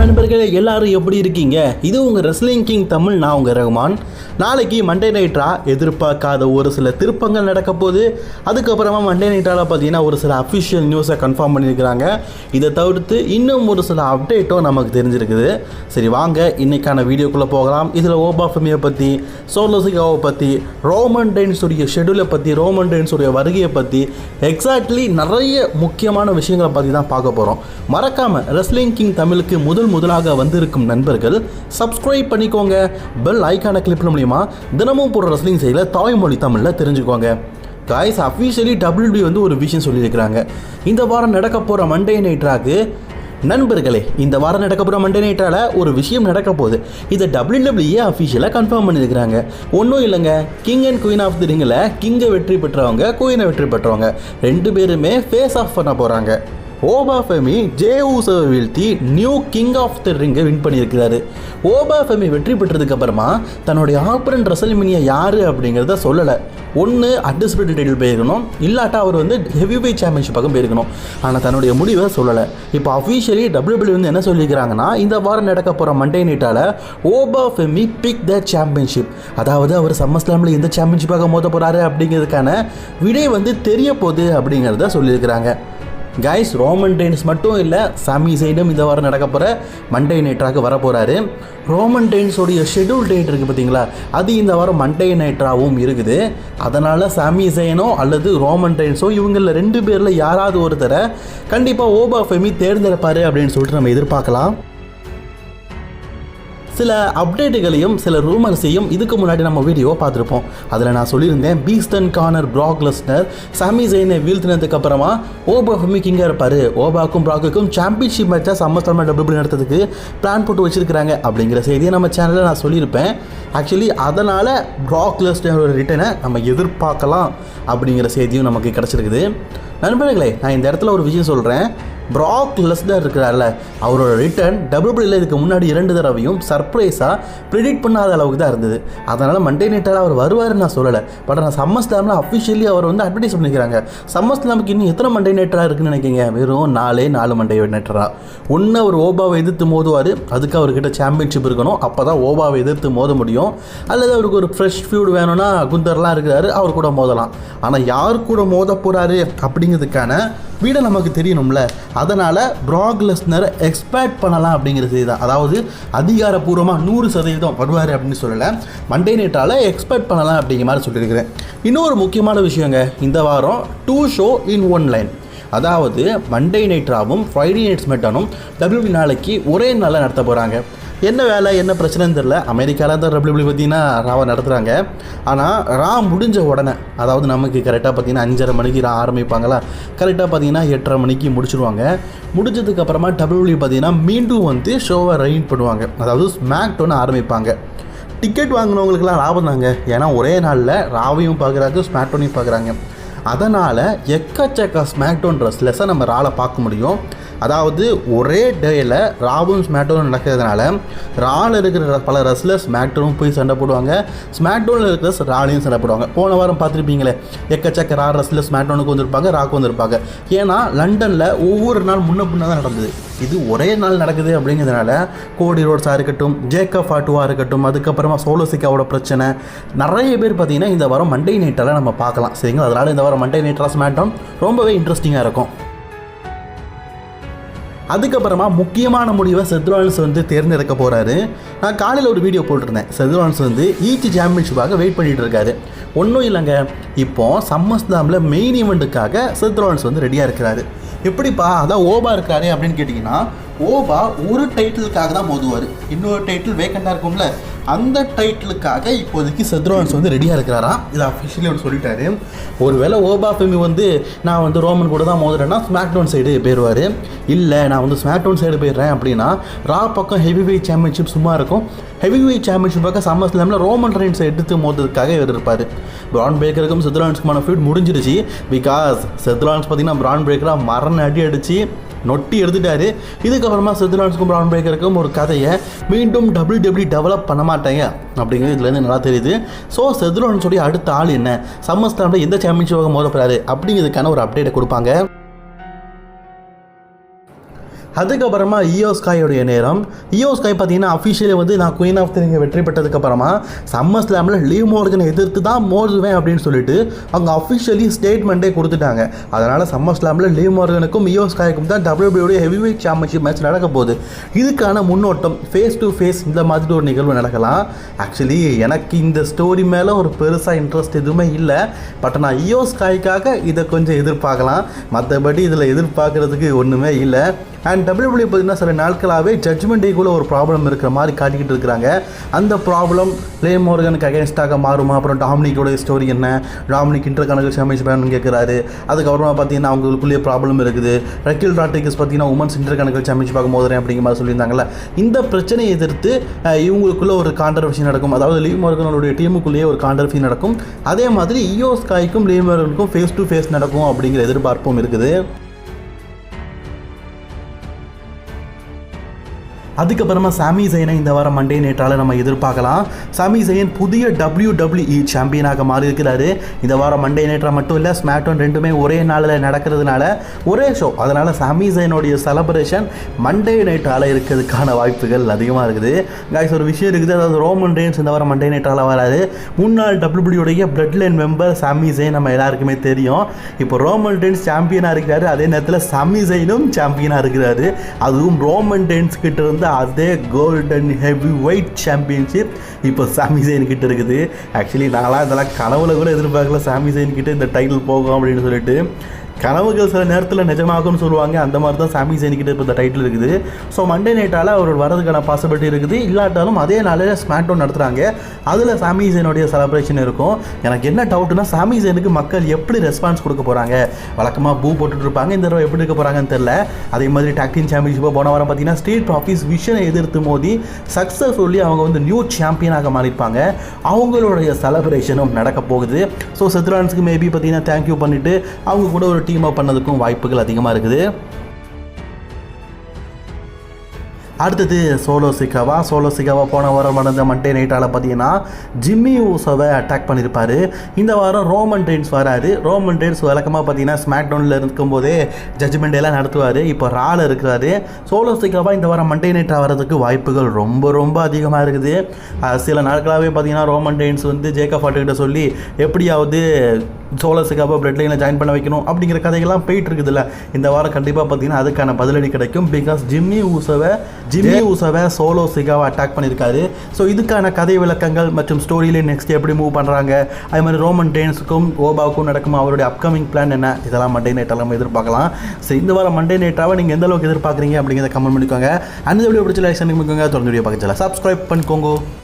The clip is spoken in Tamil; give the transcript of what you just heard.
நண்பர்களே எல்லாரும் எப்படி இருக்கீங்க? இது உங்கள் ரெஸ்லிங் கிங் தமிழ். நான் உங்கள் ரகுமான். நாளைக்கு மண்டே நைட்ரா எதிர்பார்க்காத ஒரு சில திருப்பங்கள் நடக்க போகுது. அதுக்கப்புறமா மண்டே நைட்ராவில் பார்த்தீங்கன்னா ஒரு சில அஃபிஷியல் நியூஸை கன்ஃபார்ம் பண்ணியிருக்கிறாங்க. இதை தவிர்த்து இன்னும் ஒரு சில அப்டேட்டும் நமக்கு தெரிஞ்சிருக்குது. சரி வாங்க இன்றைக்கான வீடியோக்குள்ளே போகலாம். இதில் ஓபா ஃபெமியை பற்றி, சோலோ சிகாவை பற்றி, ரோமன் ரெயின்ஸுடைய ஷெடியூலை பற்றி, ரோமன் ரெயின்ஸுடைய வருகையை பற்றி எக்ஸாக்ட்லி நிறைய முக்கியமான விஷயங்களை பற்றி தான் பார்க்க போகிறோம். மறக்காமல் ரெஸ்லிங் கிங் தமிழுக்கு முதலாக வந்திருக்கும் நண்பர்கள் சப்ஸ்கிரைப் பண்ணிக்கோங்க. பெல் ஐக்கானை கிளிக் பண்ண மூலியமா தினமும் போடுற ரெஸ்லிங் செய்யல தாய்மொழி தமிழில் தெரிஞ்சுக்கோங்க. காய்ஸ், அஃபிஷியலி WWE வந்து ஒரு விஷயம் சொல்லியிருக்கிறாங்க. இந்த வாரம் நடக்க போகிற மண்டே நைட்ராக்கு நண்பர்களே, இந்த வாரம் நடக்க போகிற மண்டே நைட்ரால ஒரு விஷயம் நடக்க போகுது. இதை WWE அஃபிஷியலாக கன்ஃபார்ம் பண்ணியிருக்கிறாங்க. ஒன்றும் இல்லைங்க, king and queen of the ரிங்கில் கிங்கை வெற்றி பெற்றவங்க, குயினை வெற்றி பெற்றவங்க ரெண்டு பேருமே ஃபேஸ் ஆஃப் பண்ண போகிறாங்க. ஓபா ஃபெமி ஜே ஊசோவை வீழ்த்தி நியூ கிங் ஆஃப் தி ரிங்கை வின் பண்ணியிருக்கிறாரு. ஓபா ஃபெமி வெற்றி பெற்றதுக்கு அப்புறமா தன்னுடைய ஆப்பரண்ட் ரெசல்மேனியா யார் அப்படிங்கிறத சொல்லலை. ஒன்று அன்டிஸ்பியூட்டட் டைட்டில் போயிருக்கணும், இல்லாட்டா அவர் வந்து ஹெவி வெயிட் சாம்பியன்ஷிப்பாக போயிருக்கணும். ஆனால் தன்னுடைய முடிவை சொல்லலை. இப்போ அஃபிஷியலி WWE வந்து என்ன சொல்லியிருக்கிறாங்கன்னா, இந்த வாரம் நடக்க போகிற Monday நைட்டால் ஓபா Femi pick the championship, அதாவது அவர் சம்மர்ஸ்லாமில் எந்த சாம்பியன்ஷிப்பாக மோத போகிறாரு அப்படிங்கிறதுக்கான விடை வந்து தெரிய போகுது அப்படிங்கிறத சொல்லியிருக்கிறாங்க. கைஸ், ரோமன் ரெயின்ஸ் மட்டும் இல்லை, சாமி சைடும் இந்த வாரம் நடக்க போகிற மண்டே நைட்ராக வர போகிறாரு. ரோமன் ரெயின்ஸோடைய ஷெடியூல் டேட் இருக்குது பார்த்தீங்களா, அது இந்த வாரம் மண்டே நைட்ராகவும் இருக்குது. அதனால் சாமி சைனோ அல்லது ரோமன் ரெயின்ஸோ இவங்களில் ரெண்டு பேரில் யாராவது ஒருத்தரை கண்டிப்பாக ஓபா ஃபெமி தேர்ந்தெடுப்பார் அப்படின்னு சொல்லிட்டு நம்ம எதிர்பார்க்கலாம். சில அப்டேட்டுகளையும் சில ரூமர்ஸையும் இதுக்கு முன்னாடி நம்ம வீடியோவை பார்த்துருப்போம். அதில் நான் சொல்லியிருந்தேன், பீஸ்டன் கார்னர் ப்ராக் லெஸ்னர் சாமி ஜெயினை வீழ்த்தினதுக்கு அப்புறமா ஓபா ஃபெமி கிங்காக இருப்பார். ஓபாக்கும் ப்ராக்குக்கும் சாம்பியன்ஷிப் மேட்சாக சம்மர்ஸ்லாமில் WWE நடத்துறதுக்கு பிளான் போட்டு வச்சுருக்கிறாங்க அப்படிங்கிற செய்தியை நம்ம சேனலில் நான் சொல்லியிருப்பேன். ஆக்சுவலி அதனால் ப்ராக் லெஸ்னரோட ரிட்டனை நம்ம எதிர்பார்க்கலாம் அப்படிங்கிற செய்தியும் நமக்கு கிடச்சிருக்குது. நண்பர்களே, நான் இந்த இடத்துல ஒரு விஷயம் சொல்கிறேன். ப்ராக் லெஸ்னர் இருக்கிறார்ல, அவரோட ரிட்டர்ன் WWE இதுக்கு முன்னாடி 2 தடவையும் சர்ப்ரைஸாக ப்ரிடிக்ட் பண்ணாத அளவுக்கு தான் இருந்தது. அதனால் மண்டே நைட்டால் அவர் வருவார்னு நான் சொல்லலை. பட் நான் சம்மர்ஸ்லாமில் அஃபிஷியலி அவர் வந்து அட்வர்டைஸ் பண்ணிக்கிறாங்க. சம்மர்ஸ்லாமுக்கு இன்னும் எத்தனை மண்டே நைட்டராக இருக்குன்னு நினைக்கிங்க? வெறும் 4 மண்டே நைட்டரா. ஒன்று அவர் ஓபாவை எதிர்த்து மோதுவார், அதுக்கு அவர்கிட்ட சாம்பியன்ஷிப் இருக்கணும், அப்போ தான் ஓபாவை எதிர்த்து மோத முடியும். அல்லது அவருக்கு ஒரு ஃப்ரெஷ் ஃபியூட் வேணும்னா குந்தர்லாம் இருக்கிறாரு, அவர் கூட மோதலாம். ஆனால் யார் கூட மோத போகிறாரு அப்படிங்கிறதுக்கான வீடை நமக்கு தெரியணும்ல. அதனால் ப்ராக் லெஸ்னர் எக்ஸ்பெக்ட் பண்ணலாம் அப்படிங்கிற செய்தி தான். அதாவது அதிகாரப்பூர்வமாக 100% வருவார் அப்படின்னு சொல்லலை, மண்டே நைட்டால் எக்ஸ்பெக்ட் பண்ணலாம் அப்படிங்கிற மாதிரி சொல்லியிருக்கிறேன். இன்னொரு முக்கியமான விஷயங்க, இந்த வாரம் 2 ஷோ இன் 1 லைன். அதாவது மண்டே நைட்ராவும் ஃப்ரைடே நைட் ஸ்மெட்டானும் WWE நாளைக்கு ஒரே நாளில் நடத்த போகிறாங்க. என்ன வேலை என்ன பிரச்சனைன்னு தெரில. அமெரிக்காவில் தான் WWE பார்த்தீங்கன்னா ராவை நடத்துகிறாங்க. ஆனால் ரா முடிஞ்ச உடனே, அதாவது நமக்கு கரெக்டாக பார்த்தீங்கன்னா 5:30 மணிக்கு ரா ஆரம்பிப்பாங்களா, கரெக்டாக பார்த்தீங்கன்னா 8:30 மணிக்கு முடிச்சுடுவாங்க. முடிஞ்சதுக்கப்புறமா WWE பார்த்தீங்கன்னா மீண்டும் வந்து ஷோவை ரைன் பண்ணுவாங்க, அதாவது ஸ்மாக் டவுன் ஆரம்பிப்பாங்க. டிக்கெட் வாங்கினவங்களுக்குலாம் லாபம் தாங்க, ஏன்னா ஒரே நாளில் ராவையும் பார்க்குறாங்க, ஸ்மாக் டவுனையும் பார்க்குறாங்க. அதனால் எக்கச்சக்க ஸ்மாக் டவுன் ரெஸ்லர்ஸை நம்ம ரால பார்க்க முடியும். அதாவது ஒரே டேயில் ராவும் ஸ்மாக்டவுனும் நடக்கிறதுனால ராவில் இருக்கிற பல ரெஸ்லர்ஸ் ஸ்மாக்டவுனும் போய் சண்டை போடுவாங்க, ஸ்மாக்டவுனில் இருக்கிற ராலையும் சண்டை போடுவாங்க. போன வாரம் பார்த்துருப்பீங்களே, எக்கச்சக்க ரா ரெஸ்லர்ஸ் ஸ்மாக்டவுனுக்கு வந்திருப்பாங்க, ராக்கு வந்திருப்பாங்க. ஏன்னா லண்டனில் ஒவ்வொரு நாள் முன்ன தான் நடந்தது. இது ஒரே நாள் நடக்குது அப்படிங்கிறதுனால கோடி ரோட்ஸாக இருக்கட்டும், ஜேக்கப் ஃபாட்டுவாக இருக்கட்டும், அதுக்கப்புறமா சோலோ சிகாவோட பிரச்சனை, நிறைய பேர் பார்த்தீங்கன்னா இந்த வாரம் மண்டே நைட்டால் நம்ம பார்க்கலாம். சரிங்களா? அதனால் இந்த வாரம் மண்டே நைட்டாக ஸ்மாக்டவுன் ரொம்பவே இன்ட்ரெஸ்டிங்காக இருக்கும். அதுக்கப்புறமா முக்கியமான முடிவை செத் ராலின்ஸ் வந்து தேர்ந்தெடுக்க போகிறாரு. நான் காலையில் ஒரு வீடியோ போட்டிருந்தேன். செத் ராலின்ஸ் வந்து ஈச் சாம்பியன்ஷிப்பாக வெயிட் பண்ணிகிட்டு இருக்காரு. ஒன்றும் இல்லைங்க, இப்போது சம்மர்ஸ்லாமில் மெயின் ஈவெண்ட்டுக்காக செத் ராலின்ஸ் வந்து ரெடியாக இருக்கிறாரு. எப்படிப்பா அதான் ஓபா இருக்காரு அப்படின்னு கேட்டிங்கன்னா, ஓபா ஒரு டைட்டிலுக்காக தான் மோதுவார். இன்னொரு டைட்டில் வேக்கண்டாக இருக்கும்ல, அந்த டைட்டிலுக்காக இப்போதைக்கு செத் ராலின்ஸ் வந்து ரெடியாக இருக்கிறாராம். இதை அஃபிஷியலி அவர் சொல்லிட்டாரு. ஒருவேளை ஓபா ஃபெமி வந்து நான் வந்து ரோமன் கூட தான் மோதுறேன்னா ஸ்மாக் டவுன் சைடு போயிடுவார். இல்லை நான் வந்து ஸ்மாக் டவுன் சைடு போயிடுறேன் அப்படின்னா ரா பக்கம் ஹெவி வெயிட் சாம்பியன்ஷிப் சும்மா இருக்கும். ஹெவி வெயிட் சாம்பியன்ஷிப்பாக சம்மர்ஸ்லாமில் ரோமன் ரெயின்ஸை எடுத்து மோதுறதுக்காக இவர் இருப்பார். பிரான் பிரேக்கருக்கும் செத் ராலின்ஸ்க்குமான ஃபீட் முடிஞ்சிருச்சு. பிகாஸ் செத் ராலின்ஸ் பார்த்தீங்கன்னா பிரான் பிரேக்கராக மரண அடி அடித்து நொட்டி எடுத்துட்டாரு. இதுக்கப்புறமா செத் ராலின்ஸ்க்கும் பிரான் பிரேக்கருக்கும் ஒரு கதையை மீண்டும் WWE டெவலப் பண்ண மாட்டாங்க அப்படிங்கிறது இதுலேருந்து நல்லா தெரியுது. ஸோ செத் ராலின்ஸோடைய அடுத்த ஆள் என்ன, சம்மர்ஸ்லாமில் எந்த சாம்பியன்ஷிப்பாக மோத போகிறாரு அப்படிங்கிறதுக்கான ஒரு அப்டேட்டை கொடுப்பாங்க. அதுக்கப்புறமா இயோ ஸ்காயோடைய நேரம். இயோ ஸ்காய் பார்த்தீங்கன்னா அஃபிஷியலி வந்து நான் குயின் ஆஃப் தி ரிங்கை வெற்றி பெற்றதுக்கப்புறமா சம்மர் ஸ்லாமில் லீவ் மோர்கனை எதிர்த்து தான் மோதுவேன் அப்படின்னு சொல்லிட்டு அவங்க அஃபிஷியலி ஸ்டேட்மெண்ட்டே கொடுத்துட்டாங்க. அதனால் சம்மர் ஸ்லாமில் லீவ் மோர்கனுக்கும் இயோ ஸ்காய்க்கும் தான் WWE heavy weight championship match நடக்க போகுது. இதுக்கான முன்னோட்டம் ஃபேஸ் டு ஃபேஸ் இந்த மாதிரி ஒரு நிகழ்வு நடக்கலாம். ஆக்சுவலி எனக்கு இந்த ஸ்டோரி மேலே ஒரு பெருசாக இன்ட்ரெஸ்ட் எதுவுமே இல்லை. பட் நான் இயோ ஸ்காய்க்காக இதை கொஞ்சம் எதிர்பார்க்கலாம். மற்றபடி இதில் எதிர்பார்க்குறதுக்கு ஒன்றுமே இல்லை. அண்ட் WWE பார்த்தீங்கன்னா சில நாட்களாகவே ஜட்ஜ்மெண்ட் டேக்குள்ளே ஒரு ப்ராப்ளம் இருக்கிற மாதிரி காட்டிக்கிட்டு இருக்கிறாங்க. அந்த ப்ராப்ளம் லீவ் மோர்கனுக்கு அகேன்ஸ்டாக மாறுமா? அப்புறம் டாமினிக்கோடைய ஸ்டோரி என்ன? டாமினிக் இன்டர்கான்டினென்டல் சாம்பியன்ஷிப் கேட்குறாரு. அதுக்கப்புறமா பார்த்தீங்கன்னா அவங்களுக்குள்ளேயே ப்ராப்ளம் இருக்குது. ரக்கில் ராட்ரிகஸ் பார்த்தீங்கன்னா உமன்ஸ் இன்டர்கான்டினென்டல் சாம்பியன்ஷிப்பாக மோதுறேன் அப்படிங்கிற மாதிரி சொல்லியிருந்தாங்கல்ல. இந்த பிரச்சனையை எதிர்த்து இவங்களுக்குள்ள ஒரு கான்ட்ரவர்சி நடக்கும். அதாவது லீவ் மோர்கனுடைய டீமுக்குள்ளேயே ஒரு கான்ட்ரவர்சி நடக்கும். அதே மாதிரி இயோ ஸ்காய்க்கும் லீவ் மோர்கனுக்கும் ஃபேஸ் டு ஃபேஸ் நடக்கும் அப்படிங்கிற எதிர்பார்ப்பும் இருக்குது. அதுக்கப்புறமா சாமி ஜெயினை இந்த வாரம் மண்டே நைட்டால் நம்ம எதிர்பார்க்கலாம். சாமி ஜெயின் புதிய WWE சாம்பியனாக மாறி இருக்கிறாரு. இந்த வாரம் மண்டே நைட்டாக மட்டும் இல்லை, ஸ்மாக்டவுன் ரெண்டுமே ஒரே நாளில் நடக்கிறதுனால ஒரே ஷோ. அதனால் சாமி ஜெயினுடைய செலப்ரேஷன் மண்டே நைட்டால் இருக்கிறதுக்கான வாய்ப்புகள் அதிகமாக இருக்குது. காய்ஸ் ஒரு விஷயம் இருக்குது, அதாவது ரோமன் ரெயின்ஸ் இந்த வாரம் மண்டே நைட்டால் வராது. முன்னாள் WWE பிளட் லைன் மெம்பர் சாமி ஜெயின் நம்ம எல்லாருக்குமே தெரியும். இப்போ ரோமன் ரெயின்ஸ் சாம்பியனாக இருக்கிறாரு, அதே நேரத்தில் சாமி ஜெயினும் சாம்பியனாக இருக்கிறாரு. அதுவும் ரோமன் ரெயின்ஸ் கிட்ட இருந்து அதே கோல்டன் ஹெவி வெயிட் சாம்பியன்ஷிப் இப்போ சாமி ஜெயின் கிட்ட இருக்குது. ஆக்சுவலி நான்லாம் இதெல்லாம் கனவுல கூட எதிர்பார்க்கல சாமி ஜெயின் கிட்ட இந்த டைட்டில் போகும் அப்படின்னு சொல்லிட்டு. கனவுகள் சில நேரத்தில் நிஜமாகும்னு சொல்லுவாங்க. அந்த மாதிரி தான் சாமி ஜெயின் கிட்ட இப்போ இந்த டைட்டில் இருக்குது. ஸோ மண்டே நைட்டால் அவர் வரதுக்கான பாசிபிலிட்டி இருக்குது. இல்லாட்டாலும் அதே நாளில் ஸ்மாக்டவுன் நடத்துகிறாங்க. அதில் சாமி ஜெயினுடைய செலப்ரேஷன் இருக்கும். எனக்கு என்ன டவுட்னா சாமி ஜெயினுக்கு மக்கள் எப்படி ரெஸ்பான்ஸ் கொடுக்க போகிறாங்க? வழக்கமாக பூ போட்டுட்டு இருப்பாங்க, இந்த தடவை எப்படி இருக்க போகிறாங்கன்னு தெரில. அதே மாதிரி டாக் டீம் சாம்பியன்ஷிப்பை போன வாரம் பார்த்தீங்கன்னா ஸ்ட்ரீட் ப்ராஃபிஸ் விஷனை எதிர்த்து மோதி சக்ஸஸ் சொல்லி அவங்க வந்து நியூ சாம்பியனாக மாறியிருப்பாங்க. அவங்களுடைய செலப்ரேஷனும் நடக்க போகுது. ஸோ செத்ரான்ஸுக்கு மேபி பார்த்தீங்கன்னா தேங்க்யூ பண்ணிவிட்டு அவங்க கூட ஒரு டீம் அப் பண்ணதுக்கும் வாய்ப்புகள் அதிகமாக இருக்குது. அடுத்தது சோலோ சிகாவா போன வாரம் நடந்த மண்டே நைட்டால் பார்த்தீங்கன்னா ஜிம்மி ஊசோவை அட்டாக் பண்ணியிருப்பார். இந்த வாரம் ரோமன் ரெயின்ஸ் வராரு. ரோமன் ரெயின்ஸ் வழக்கமாக பார்த்தீங்கன்னா ஸ்மாக் டவுனில் இருக்கும்போதே ஜட்ஜ்மெண்ட் எல்லாம் நடத்துவார். இப்போ ரால இருக்கிறாரு. சோலோ சிகாவா இந்த வாரம் மண்டே நைட்டாக வரதுக்கு வாய்ப்புகள் ரொம்ப ரொம்ப அதிகமாக இருக்குது. சில நாட்களாகவே பார்த்தீங்கன்னா ரோமன் ரெயின்ஸ் வந்து ஜேக்கப் ஹார்ட்கிட்ட சொல்லி எப்படியாவது சோலோ சிகாவா பிளட் லைனில் ஜாயின் பண்ண வைக்கணும் அப்படிங்கிற கதைகள்லாம் போயிட்டு இருக்குதுல்ல. இந்த வாரம் கண்டிப்பாக பார்த்தீங்கன்னா அதுக்கான பதிலடி கிடைக்கும். பிகாஸ் ஜிம்மி ஊசோவை சோலோ சிகாவா அட்டாக் பண்ணியிருக்காரு. ஸோ இதுக்கான கதை விளக்கங்கள் மற்றும் ஸ்டோரியிலே நெக்ஸ்ட் எப்படி மூவ் பண்ணுறாங்க, அதே மாதிரி ரோமன் ரெயின்ஸுக்கும் ஓபாவுக்கும் நடக்கும் அவருடைய அப்கமிங் பிளான் என்ன, இதெல்லாம் மண்டே நைட்டாக நம்ம எதிர்பார்க்கலாம். ஸோ இந்த வாரம் மண்டே நைட்டாவை நீங்கள் எந்த அளவுக்கு எதிர்பார்க்குறீங்க அப்படிங்கிறத கமெண்ட் பண்ணிக்கோங்க. அந்த வீடியோ பிடிச்ச லைக் பண்ணிக்கோங்க. தொடர்ந்து வீடியோ பார்க்க சப்ஸ்கிரைப் பண்ணிக்கோங்க.